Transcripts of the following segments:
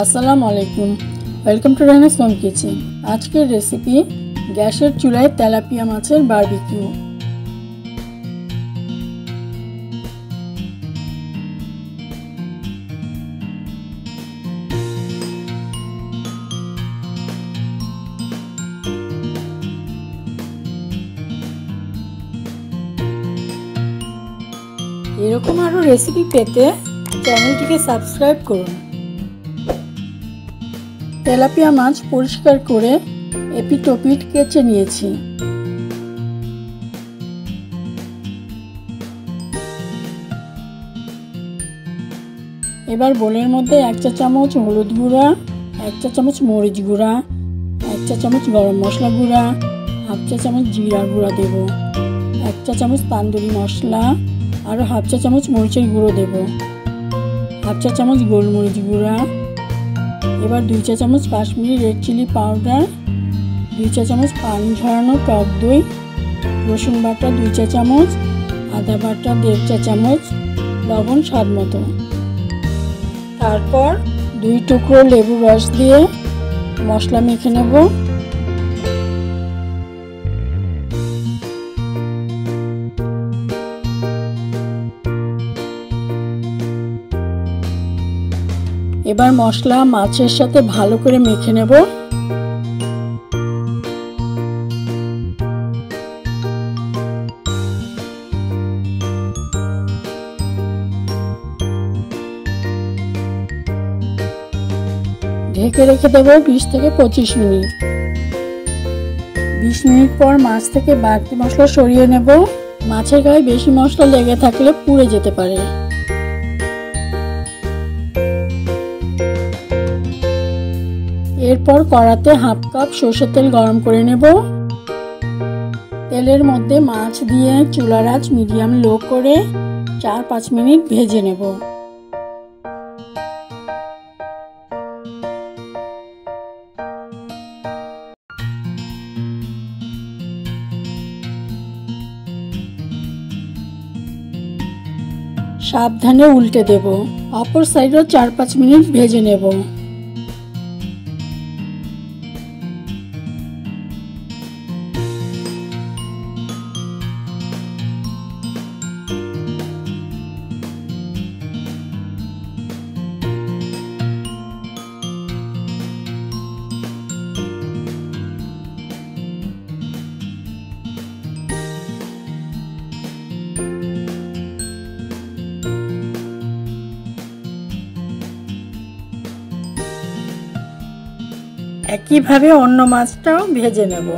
আসসালামু আলাইকুম, welcome to রায়নাস home kitchen. আজকের রেসিপি গ্যাসের চুলায় তেলাপিয়া মাছের বারবিকিউ। এরকম আরও রেসিপি পেতে চ্যানেলটিকে সাবস্ক্রাইব করুন। তেলাপিয়া মাছ পরিষ্কার করে এপিট-ওপিট কেচে নিয়েছি। এবার বোলের মধ্যে 1 চা চামচ হলুদ গুঁড়া, 1 চা চামচ মরিচ গুঁড়া, 1 চা চামচ গরম মশলা গুঁড়া, 1/2 চা চামচ জিরা গুঁড়া দেব, 1 চা চামচ তান্দুরি মশলা, আরও 1/2 চা চামচ মরিচের গুঁড়ো দেব, 1/2 চা চামচ গোলমরিচ গুঁড়া। এবার 2 চা চামচ কাশ্মীরি রেড চিলি পাউডার, 2 চা চামচ পানি ঝরানো টক দই, রসুন বাটা 2 চা চামচ, আদা বাটা 1.5 চা চামচ, লবণ স্বাদ মতো। তারপর 2 টুকরো লেবুর রস দিয়ে মশলা মেখে নেব। এবার মশলা মাছের সাথে ভালো করে মেখে নেব। ঢেকে রেখে দেব 20 থেকে 25 মিনিট। 20 মিনিট পর মাছ থেকে বাড়তি মশলা সরিয়ে নেব। মাছের গায়ে বেশি মশলা লেগে থাকলে পুড়ে যেতে পারে। এরপর কড়াতে 1/2 কাপ সরষের তেল গরম করে নেব। তেলের মধ্যে মাছ দিয়ে চুলার আঁচ মিডিয়াম লো করে 4-5 মিনিট ভেজে নেব। সাবধানে উল্টে দেব। অপর সাইডেও 4-5 মিনিট ভেজে নেব। একইভাবে অন্য মাছটাও ভেজে নেব।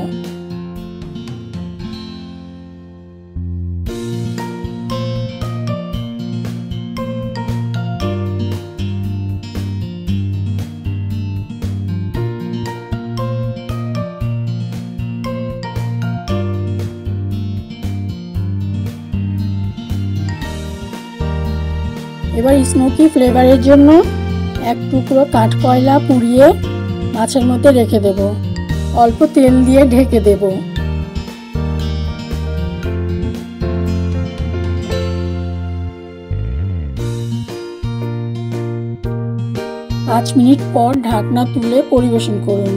এবার স্মোকি ফ্লেভারের জন্য 1 টুকরো কাঠকয়লা পুড়িয়ে মাছের মধ্যে রেখে দেব। অল্প তেল দিয়ে ঢেকে দেব। 5 মিনিট পর ঢাকনা তুলে পরিবেশন করুন।